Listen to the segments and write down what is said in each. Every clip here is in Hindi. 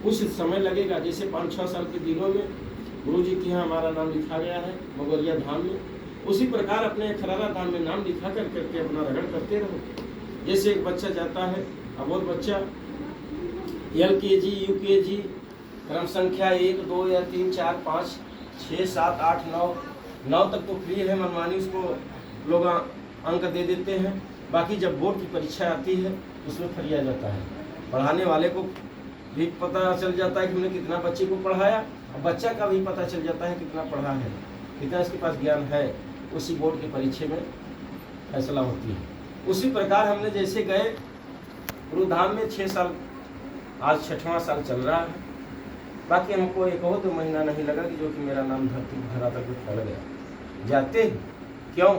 कुछ समय लगेगा। जैसे 5-6 साल के दिनों में गुरु जी के यहाँ हमारा नाम लिखा गया है मगोरिया धाम में, उसी प्रकार अपने खरारा धाम में नाम लिखा करके अपना रगड़ करते रहो। जैसे एक बच्चा जाता है, अब वो बच्चा LKG UKG क्रम संख्या 1 2 या 3 4 5 6 7 8 9 तक तो फ्री है, मनमानी उसको लोग अंक दे देते हैं। बाकी जब बोर्ड की परीक्षा आती है उसमें फरिया जाता है। पढ़ाने वाले को भी पता चल जाता है कि हमने कितना बच्चे को पढ़ाया, और बच्चा का भी पता चल जाता है कितना पढ़ा है, कितना इसके पास ज्ञान है। उसी बोर्ड की परीक्षा में फैसला होती है। उसी प्रकार हमने जैसे गए गुरुधाम में 6 साल, आज 6वां साल चल रहा है। बाकी हमको 1-2 महीना नहीं लगा कि जो कि मेरा नाम धरातल पर फैल गया। जाते ही क्यों?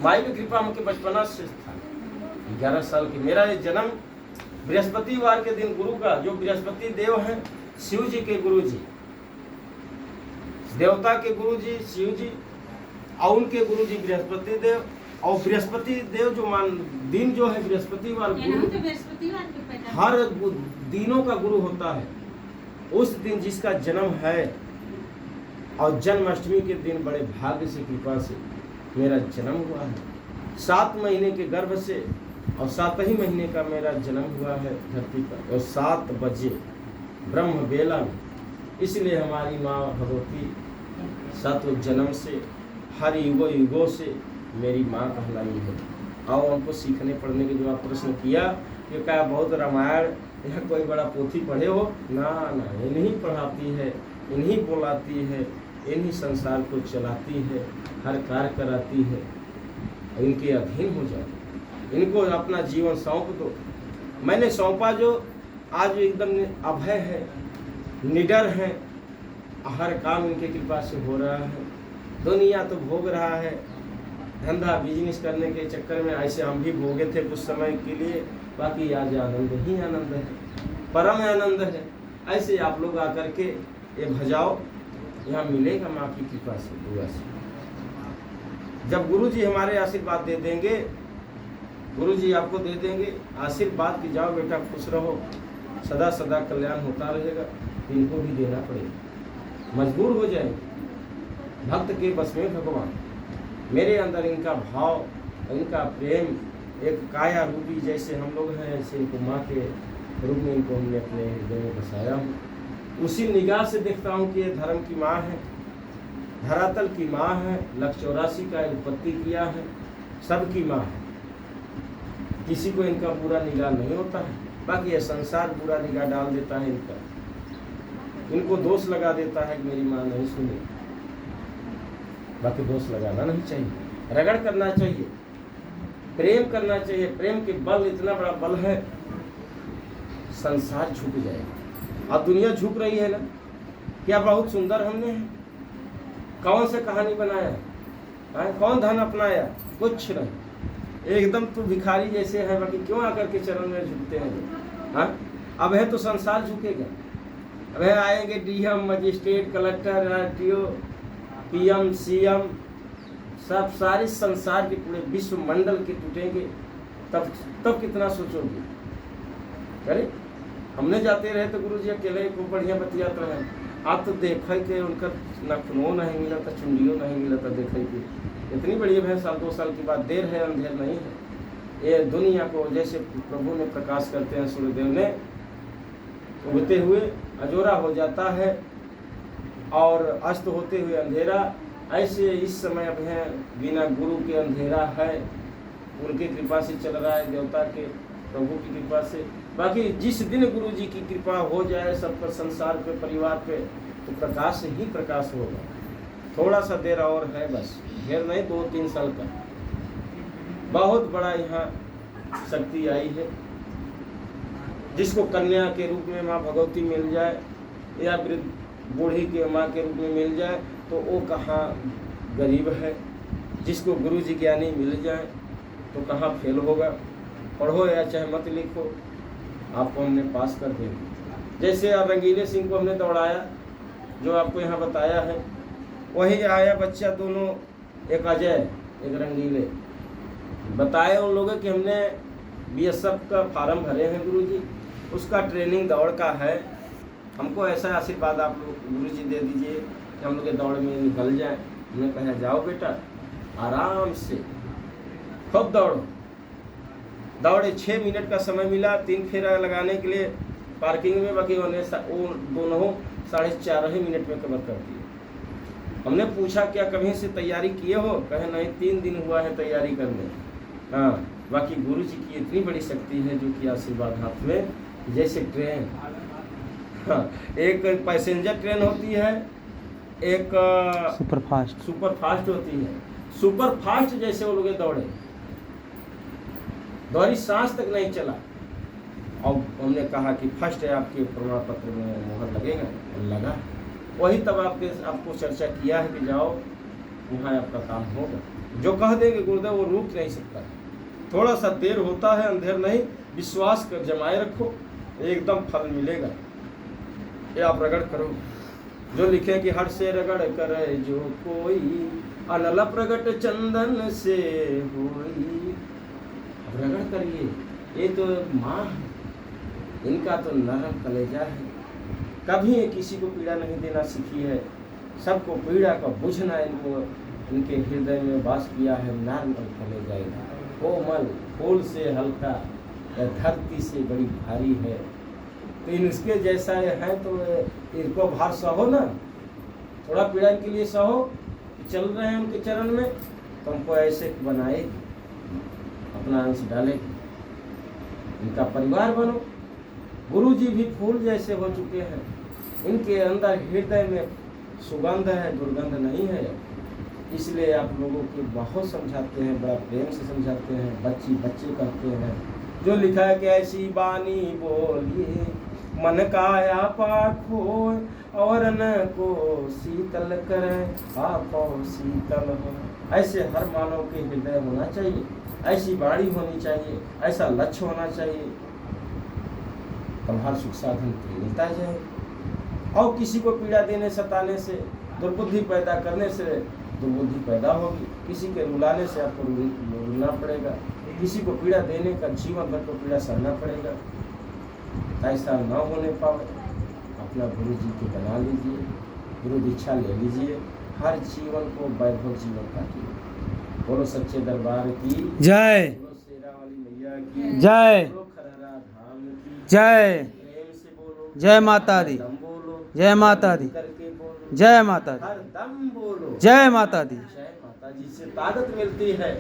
माई की कृपा हमके बचपना से था। 11 साल की मेरा ये जन्म बृहस्पतिवार के दिन, गुरु का जो बृहस्पति देव हैं, शिव जी के गुरु जी, देवता के गुरु जी शिव जी, और उनके गुरु जी बृहस्पति देव। और बृहस्पति देव जो दिन जो है बृहस्पतिवार, गुरु हर दिनों का गुरु होता है। उस दिन जिसका जन्म है, और जन्माष्टमी के दिन बड़े भाग्य से कृपा से मेरा जन्म हुआ है। 7 महीने के गर्भ से और 7 ही महीने का मेरा जन्म हुआ है धरती पर, और 7 बजे ब्रह्म बेला में। इसलिए हमारी माँ भगवती सत्व जन्म से हर युगों से मेरी माँ कहलाई है। और उनको सीखने पढ़ने के जो आप प्रश्न किया कि क्या बहुत रामायण या कोई बड़ा पोथी पढ़े हो, ना इन्हीं पढ़ाती है, इन्हीं बोलाती है, इन्हीं संसार को चलाती है, हर कार्य कराती है। इनके अधीन हो जाओ, इनको अपना जीवन सौंप दो। मैंने सौंपा जो आज एकदम अभय है, निडर है, हर काम इनके कृपा से हो रहा है। दुनिया तो भोग रहा है, धंधा बिजनेस करने के चक्कर में ऐसे हम भी भोगे थे कुछ समय के लिए। बाकी आज आनंद ही आनंद है, परम आनंद है। ऐसे आप लोग आकर के ये भजाओ, यहाँ मिलेगा माँ की कृपा से, दुआ से। जब गुरु जी हमारे आशीर्वाद दे देंगे, गुरु जी आपको दे देंगे आशीर्वाद की जाओ बेटा खुश रहो, सदा सदा कल्याण होता रहेगा। इनको भी देना पड़ेगा, मजबूर हो जाएंगे। भक्त के बस में भगवान, मेरे अंदर इनका भाव, इनका प्रेम, एक काया रूपी जैसे हम लोग हैं, ऐसे इनको माँ के रूप में इनको हमने अपने हृदय में बसाया हूँ। उसी निगाह से देखता हूँ कि ये धर्म की माँ है, धरातल की माँ है, 184 का उत्पत्ति किया है, सबकी माँ है। किसी को इनका बुरा निगाह नहीं होता है। बाकी ये संसार बुरा निगाह डाल देता है इनका, इनको दोष लगा देता है कि मेरी माँ नहीं सुनी। बाकी दोष लगाना नहीं चाहिए, रगड़ करना चाहिए, प्रेम करना चाहिए। प्रेम के बल इतना बड़ा बल है, संसार झुक जाएगा। अब दुनिया झुक रही है ना, क्या बहुत सुंदर हमने है, कौन से कहानी बनाया, कौन धन अपनाया, कुछ नहीं, एकदम तो भिखारी जैसे है। बाकी क्यों आकर के चरण में झुकते हैं? हाँ, अब है तो संसार झुकेगा। अब है आएंगे DM, magistrate, collector, RTO, PM, CM, सब सारे संसार के पूरे विश्व मंडल के टूटेंगे, तब कितना सोचोगे? अरे हमने जाते रहे तो गुरु जी अकेले को बढ़िया बतियाते रहे। आप तो देखे के उनका नखनो नहीं मिला था, चुंडियों नहीं मिला था। देखे कि इतनी बड़ी है, 2 साल की बात, देर है अंधेर नहीं है। ये दुनिया को जैसे प्रभु ने प्रकाश करते हैं, सूर्यदेव ने उगते हुए अजोरा हो जाता है और अस्त होते हुए अंधेरा, ऐसे इस समय अब है बिना गुरु के अंधेरा है। उनकी कृपा से चल रहा है, देवता के प्रभु की कृपा से। बाकी जिस दिन गुरु जी की कृपा हो जाए सब पर, संसार पे, परिवार पे, तो प्रकाश ही प्रकाश होगा। थोड़ा सा देर और है, बस ढेर नहीं, 2-3 साल का। बहुत बड़ा यहाँ शक्ति आई है। जिसको कन्या के रूप में माँ भगवती मिल जाए या वृद्ध बूढ़ी के माँ के रूप में मिल जाए तो वो कहाँ गरीब है। जिसको गुरु जी ज्ञानी मिल जाए तो कहाँ फेल होगा। पढ़ो या चाहे मत लिखो, आपको हमने पास कर देंगे। जैसे अब रंगीले सिंह को हमने दौड़ाया, जो आपको यहाँ बताया है, वही आया बच्चा दोनों, एक अजय एक रंगीले। बताए उन लोगों कि हमने BSF का फार्म भरे हैं गुरु जी, उसका ट्रेनिंग दौड़ का है। हमको ऐसा आशीर्वाद आप लोग गुरु जी दे दीजिए कि हम लोग के दौड़ में निकल जाए। हमने कहा जाओ बेटा आराम से खूब दौड़ो। दौड़े 6 मिनट का समय मिला 3 फेरा लगाने के लिए पार्किंग में, बाकी उन्हें वो दोनों 4.5 मिनट में कवर कर दिए। हमने पूछा क्या कभी से तैयारी किए हो? कहे नहीं, 3 दिन हुआ है तैयारी करने। हाँ, बाकी गुरु जी की इतनी बड़ी शक्ति है जो कि आशीर्वाद हाथ में, जैसे ट्रेन। हाँ, एक पैसेंजर ट्रेन होती है, एक सुपर फास्ट होती है। सुपर फास्ट जैसे वो लोग दौड़े, दौड़ी सांस तक नहीं चला। और हमने कहा कि फर्स्ट है, आपके प्रमाण पत्र में मोहर लगेगा, और लगा। वही तब आपको चर्चा किया है कि जाओ वहाँ आपका काम होगा। जो कह देंगे गुरुदेव वो रुक नहीं सकता। थोड़ा सा देर होता है, अंधेर नहीं। विश्वास कर जमाए रखो, एकदम फल मिलेगा। ये आप रगड़ करो। जो लिखे कि हर से रगड़ करे जो कोई, अनल प्रगट चंदन से होई। अब रगड़ करिए। ये तो माँ है, इनका तो नरम कलेजा है। कभी किसी को पीड़ा नहीं देना सीखी है, सबको पीड़ा का बुझना इनको इनके हृदय में वास किया है। नरम कलेजा कोमल, फूल से हल्का, धरती से बड़ी भारी है। तो इनके जैसा है तो इनको भार सहो ना, थोड़ा पीड़ा इनके लिए सहो। चल रहे हैं उनके चरण में, तो हमको ऐसे बनाए, अपना अंश डाले, इनका परिवार बनो। गुरु जी भी फूल जैसे हो चुके हैं, इनके अंदर हृदय में सुगंध है, दुर्गंध नहीं है। इसलिए आप लोगों को बहुत समझाते हैं, बड़ा प्रेम से समझाते हैं। बच्चे कहते हैं, जो लिखा है कि ऐसी बानी बोलिए मन काया पाखो, और न को शीतल करे आपो शीतल हो। ऐसे हर मानव के हृदय होना चाहिए, ऐसी बाणी होनी चाहिए, ऐसा लक्ष्य होना चाहिए, तब हर सुख साधन मिलता जाए। और किसी को पीड़ा देने, सताने से, दुर्बुद्धि पैदा करने से दुर्बुद्धि पैदा होगी। किसी के रुलाने से आपको रुलना पड़ेगा, किसी को पीड़ा देने का जीवन भर को पीड़ा सहना पड़ेगा। ऐसा न होने पाए, अपना गुरु जी को बना लीजिए, गुरु दीक्षा ले लीजिए, हर जीवन को वैभव जीवन काटिए। बोलो सच्चे दरबार की जय, बोलो शेरा वाली मैया की जय, बोलो खरहरा धाम की जय। प्रेम से बोलो, जय माता दी, दम बोलो, जय माता दी, करके बोलो, जय माता दी, हर दम बोलो, जय माता दी। जय माता जी से ताकत मिलती है।